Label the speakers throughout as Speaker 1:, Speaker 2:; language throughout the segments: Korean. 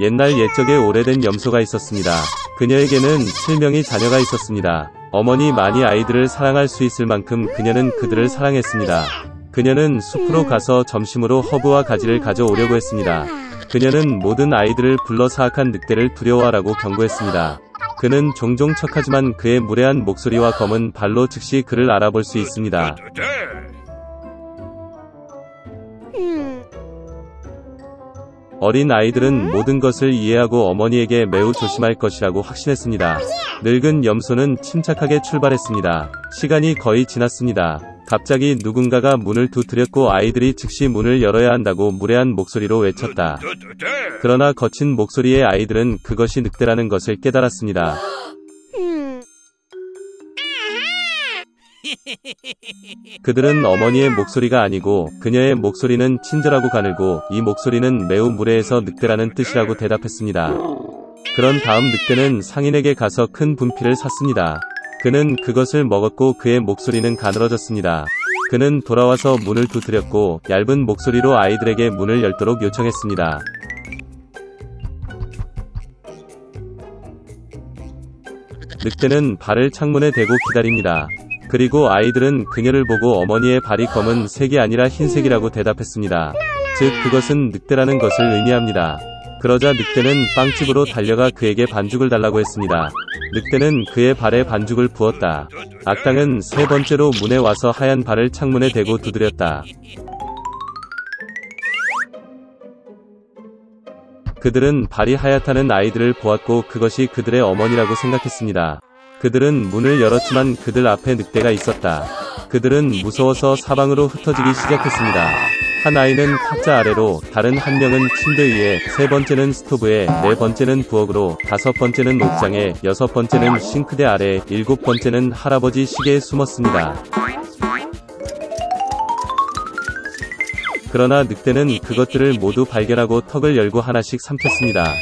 Speaker 1: 옛날 옛적에 오래된 염소가 있었습니다. 그녀에게는 7명의 자녀가 있었습니다. 어머니 많이 아이들을 사랑할 수 있을 만큼 그녀는 그들을 사랑했습니다. 그녀는 숲으로 가서 점심으로 허브와 가지를 가져오려고 했습니다. 그녀는 모든 아이들을 불러 사악한 늑대를 두려워하라고 경고했습니다. 그는 종종 척하지만 그의 무례한 목소리와 검은 발로 즉시 그를 알아볼 수 있습니다. 어린 아이들은 모든 것을 이해하고 어머니에게 매우 조심할 것이라고 확신했습니다. 늙은 염소는 침착하게 출발했습니다. 시간이 거의 지났습니다. 갑자기 누군가가 문을 두드렸고 아이들이 즉시 문을 열어야 한다고 무례한 목소리로 외쳤다. 그러나 거친 목소리의 아이들은 그것이 늑대라는 것을 깨달았습니다. 그들은 어머니의 목소리가 아니고 그녀의 목소리는 친절하고 가늘고 이 목소리는 매우 무례해서 늑대라는 뜻이라고 대답했습니다. 그런 다음 늑대는 상인에게 가서 큰 분필을 샀습니다. 그는 그것을 먹었고 그의 목소리는 가늘어졌습니다. 그는 돌아와서 문을 두드렸고 얇은 목소리로 아이들에게 문을 열도록 요청했습니다. 늑대는 발을 창문에 대고 기다립니다. 그리고 아이들은 그녀를 보고 어머니의 발이 검은 색이 아니라 흰색이라고 대답했습니다. 즉 그것은 늑대라는 것을 의미합니다. 그러자 늑대는 빵집으로 달려가 그에게 반죽을 달라고 했습니다. 늑대는 그의 발에 반죽을 부었다. 악당은 세 번째로 문에 와서 하얀 발을 창문에 대고 두드렸다. 그들은 발이 하얗다는 아이들을 보았고 그것이 그들의 어머니라고 생각했습니다. 그들은 문을 열었지만 그들 앞에 늑대가 있었다. 그들은 무서워서 사방으로 흩어지기 시작했습니다. 한 아이는 탁자 아래로, 다른 한 명은 침대 위에, 세 번째는 스토브에, 네 번째는 부엌으로, 다섯 번째는 옥장에, 여섯 번째는 싱크대 아래, 일곱 번째는 할아버지 시계에 숨었습니다. 그러나 늑대는 그것들을 모두 발견하고 턱을 열고 하나씩 삼켰습니다.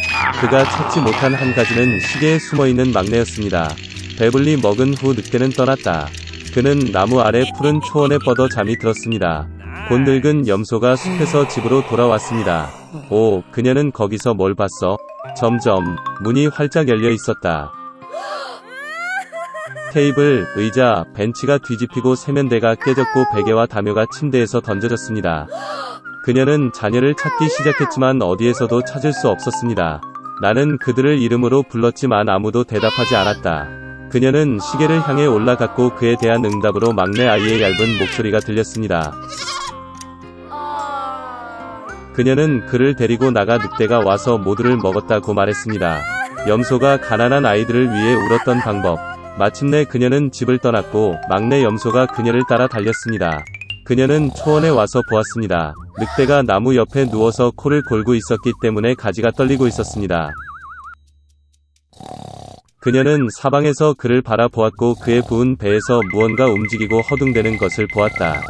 Speaker 1: 그가 찾지 못한 한 가지는 시계에 숨어있는 막내였습니다. 배불리 먹은 후 늑대는 떠났다. 그는 나무 아래 푸른 초원에 뻗어 잠이 들었습니다. 곧 늙은 염소가 숲에서 집으로 돌아왔습니다. 오, 그녀는 거기서 뭘 봤어? 점점 문이 활짝 열려 있었다. 테이블, 의자, 벤치가 뒤집히고 세면대가 깨졌고 베개와 담요가 침대에서 던져졌습니다. 그녀는 자녀를 찾기 시작했지만 어디에서도 찾을 수 없었습니다. 나는 그들을 이름으로 불렀지만 아무도 대답하지 않았다. 그녀는 시계를 향해 올라갔고 그에 대한 응답으로 막내 아이의 얇은 목소리가 들렸습니다. 그녀는 그를 데리고 나가 늑대가 와서 모두를 먹었다고 말했습니다. 염소가 가난한 아이들을 위해 울었던 방법. 마침내 그녀는 집을 떠났고 막내 염소가 그녀를 따라 달렸습니다. 그녀는 초원에 와서 보았습니다. 늑대가 나무 옆에 누워서 코를 골고 있었기 때문에 가지가 떨리고 있었습니다. 그녀는 사방에서 그를 바라보았고 그의 부은 배에서 무언가 움직이고 허둥대는 것을 보았다.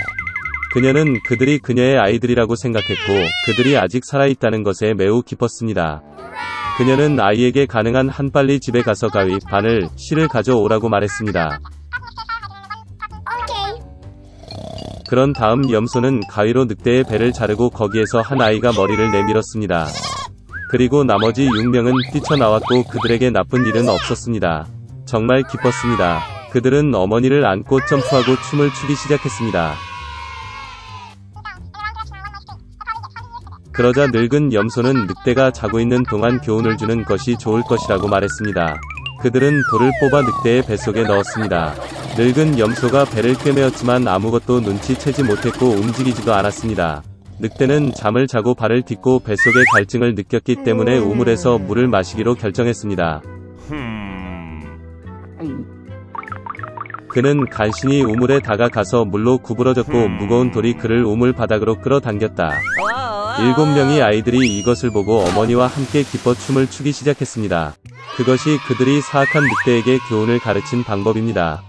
Speaker 1: 그녀는 그들이 그녀의 아이들이라고 생각했고 그들이 아직 살아있다는 것에 매우 기뻤습니다. 그녀는 아이에게 가능한 한 빨리 집에 가서 가위, 바늘, 실을 가져오라고 말했습니다. 그런 다음 염소는 가위로 늑대의 배를 자르고 거기에서 한 아이가 머리를 내밀었습니다. 그리고 나머지 6명은 뛰쳐나왔고 그들에게 나쁜 일은 없었습니다. 정말 기뻤습니다. 그들은 어머니를 안고 점프하고 춤을 추기 시작했습니다. 그러자 늙은 염소는 늑대가 자고 있는 동안 교훈을 주는 것이 좋을 것이라고 말했습니다. 그들은 돌을 뽑아 늑대의 뱃속에 넣었습니다. 늙은 염소가 배를 꿰매었지만 아무것도 눈치채지 못했고 움직이지도 않았습니다. 늑대는 잠을 자고 발을 딛고 뱃속의 갈증을 느꼈기 때문에 우물에서 물을 마시기로 결정했습니다. 그는 간신히 우물에 다가가서 물로 구부러졌고 무거운 돌이 그를 우물 바닥으로 끌어당겼다. 7명의 아이들이 이것을 보고 어머니와 함께 기뻐 춤을 추기 시작했습니다. 그것이 그들이 사악한 늑대에게 교훈을 가르친 방법입니다.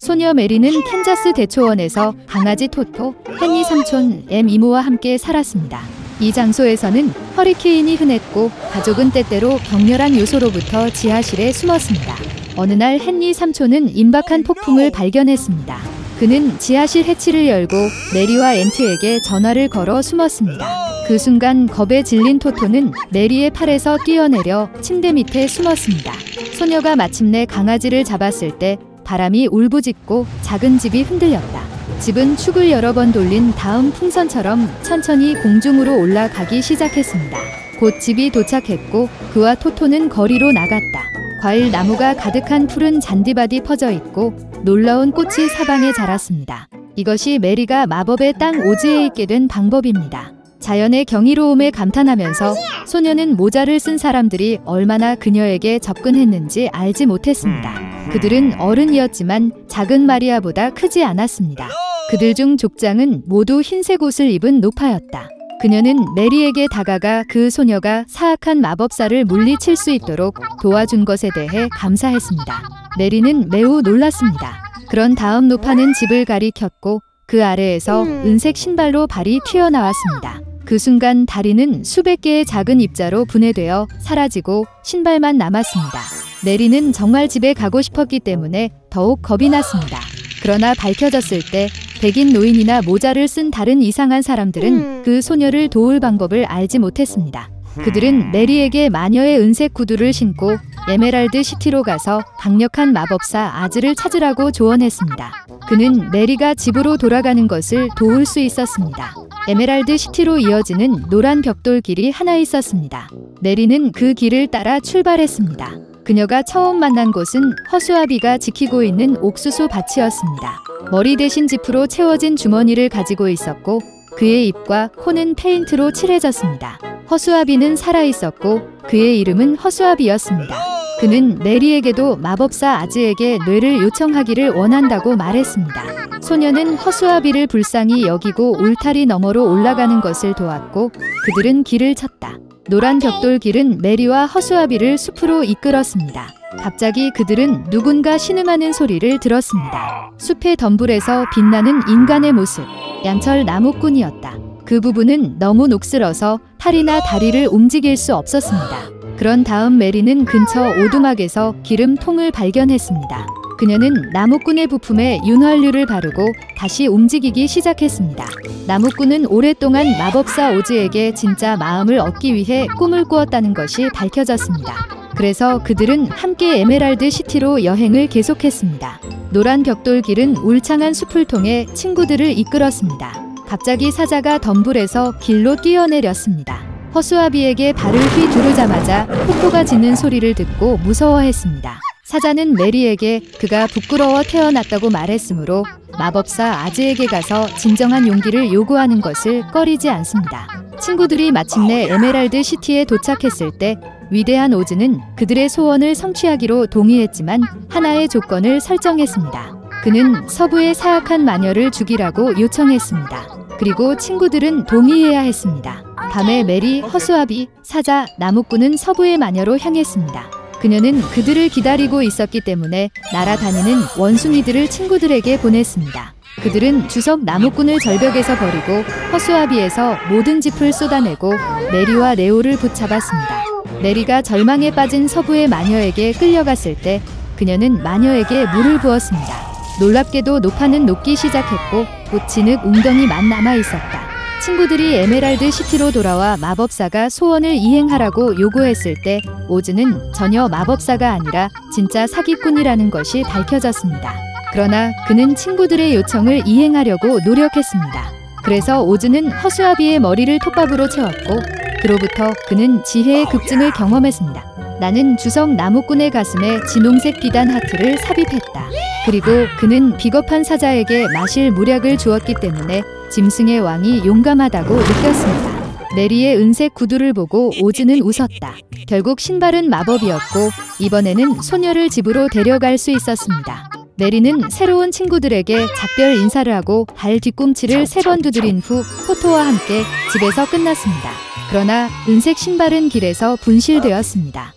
Speaker 2: 소녀 메리는 캔자스 대초원에서 강아지 토토, 헨리 삼촌, 엠 이모와 함께 살았습니다. 이 장소에서는 허리케인이 흔했고 가족은 때때로 격렬한 요소로부터 지하실에 숨었습니다. 어느 날 헨리 삼촌은 임박한 폭풍을 발견했습니다. 그는 지하실 해치를 열고 메리와 앤트에게 전화를 걸어 숨었습니다. 그 순간 겁에 질린 토토는 메리의 팔에서 뛰어내려 침대 밑에 숨었습니다. 소녀가 마침내 강아지를 잡았을 때 바람이 울부짖고 작은 집이 흔들렸다. 집은 축을 여러 번 돌린 다음 풍선처럼 천천히 공중으로 올라가기 시작했습니다. 곧 집이 도착했고 그와 토토는 거리로 나갔다. 과일 나무가 가득한 푸른 잔디밭이 퍼져 있고 놀라운 꽃이 사방에 자랐습니다. 이것이 메리가 마법의 땅 오즈에 있게 된 방법입니다. 자연의 경이로움에 감탄하면서 소녀는 모자를 쓴 사람들이 얼마나 그녀에게 접근했는지 알지 못했습니다. 그들은 어른이었지만 작은 마리아보다 크지 않았습니다. 그들 중 족장은 모두 흰색 옷을 입은 노파였다. 그녀는 메리에게 다가가 그 소녀가 사악한 마법사를 물리칠 수 있도록 도와준 것에 대해 감사했습니다. 메리는 매우 놀랐습니다. 그런 다음 노파는 집을 가리켰고 그 아래에서 은색 신발로 발이 튀어나왔습니다. 그 순간 다리는 수백 개의 작은 입자로 분해되어 사라지고 신발만 남았습니다. 메리는 정말 집에 가고 싶었기 때문에 더욱 겁이 났습니다. 그러나 밝혀졌을 때 백인 노인이나 모자를 쓴 다른 이상한 사람들은 그 소녀를 도울 방법을 알지 못했습니다. 그들은 메리에게 마녀의 은색 구두를 신고 에메랄드 시티로 가서 강력한 마법사 아즈를 찾으라고 조언했습니다. 그는 메리가 집으로 돌아가는 것을 도울 수 있었습니다. 에메랄드 시티로 이어지는 노란 벽돌길이 하나 있었습니다. 메리는 그 길을 따라 출발했습니다. 그녀가 처음 만난 곳은 허수아비가 지키고 있는 옥수수 밭이었습니다. 머리 대신 지프로 채워진 주머니를 가지고 있었고 그의 입과 코는 페인트로 칠해졌습니다. 허수아비는 살아있었고 그의 이름은 허수아비였습니다. 그는 메리에게도 마법사 아즈에게 뇌를 요청하기를 원한다고 말했습니다. 소녀는 허수아비를 불쌍히 여기고 울타리 너머로 올라가는 것을 도왔고 그들은 길을 쳤다. 노란 벽돌길은 메리와 허수아비를 숲으로 이끌었습니다. 갑자기 그들은 누군가 신음하는 소리를 들었습니다. 숲의 덤불에서 빛나는 인간의 모습, 양철 나무꾼이었다. 그 부분은 너무 녹슬어서 팔이나 다리를 움직일 수 없었습니다. 그런 다음 메리는 근처 오두막에서 기름통을 발견했습니다. 그녀는 나무꾼의 부품에 윤활유를 바르고 다시 움직이기 시작했습니다. 나무꾼은 오랫동안 마법사 오즈에게 진짜 마음을 얻기 위해 꿈을 꾸었다는 것이 밝혀졌습니다. 그래서 그들은 함께 에메랄드 시티로 여행을 계속했습니다. 노란 벽돌길은 울창한 숲을 통해 친구들을 이끌었습니다. 갑자기 사자가 덤불에서 길로 뛰어내렸습니다. 허수아비에게 발을 휘두르자마자 폭포가 짖는 소리를 듣고 무서워했습니다. 사자는 메리에게 그가 부끄러워 태어났다고 말했으므로 마법사 아즈에게 가서 진정한 용기를 요구하는 것을 꺼리지 않습니다. 친구들이 마침내 에메랄드 시티에 도착했을 때 위대한 오즈는 그들의 소원을 성취하기로 동의했지만 하나의 조건을 설정했습니다. 그는 서부의 사악한 마녀를 죽이라고 요청했습니다. 그리고 친구들은 동의해야 했습니다. 밤에 메리, 허수아비, 사자, 나무꾼은 서부의 마녀로 향했습니다. 그녀는 그들을 기다리고 있었기 때문에 날아다니는 원숭이들을 친구들에게 보냈습니다. 그들은 주석 나무꾼을 절벽에서 버리고 허수아비에서 모든 짚을 쏟아내고 메리와 레오를 붙잡았습니다. 메리가 절망에 빠진 서부의 마녀에게 끌려갔을 때 그녀는 마녀에게 물을 부었습니다. 놀랍게도 노파는 녹기 시작했고 꽃진흙 웅덩이만 남아있었다. 친구들이 에메랄드 시티로 돌아와 마법사가 소원을 이행하라고 요구했을 때 오즈는 전혀 마법사가 아니라 진짜 사기꾼이라는 것이 밝혀졌습니다. 그러나 그는 친구들의 요청을 이행하려고 노력했습니다. 그래서 오즈는 허수아비의 머리를 톱밥으로 채웠고 그로부터 그는 지혜의 급증을 경험했습니다. 나는 주석 나무꾼의 가슴에 진홍색 비단 하트를 삽입했다. 그리고 그는 비겁한 사자에게 마실 무약을 주었기 때문에 짐승의 왕이 용감하다고 느꼈습니다. 메리의 은색 구두를 보고 오즈는 웃었다. 결국 신발은 마법이었고 이번에는 소녀를 집으로 데려갈 수 있었습니다. 메리는 새로운 친구들에게 작별 인사를 하고 발 뒤꿈치를 3번 두드린 후 포토와 함께 집에서 끝났습니다. 그러나 은색 신발은 길에서 분실되었습니다.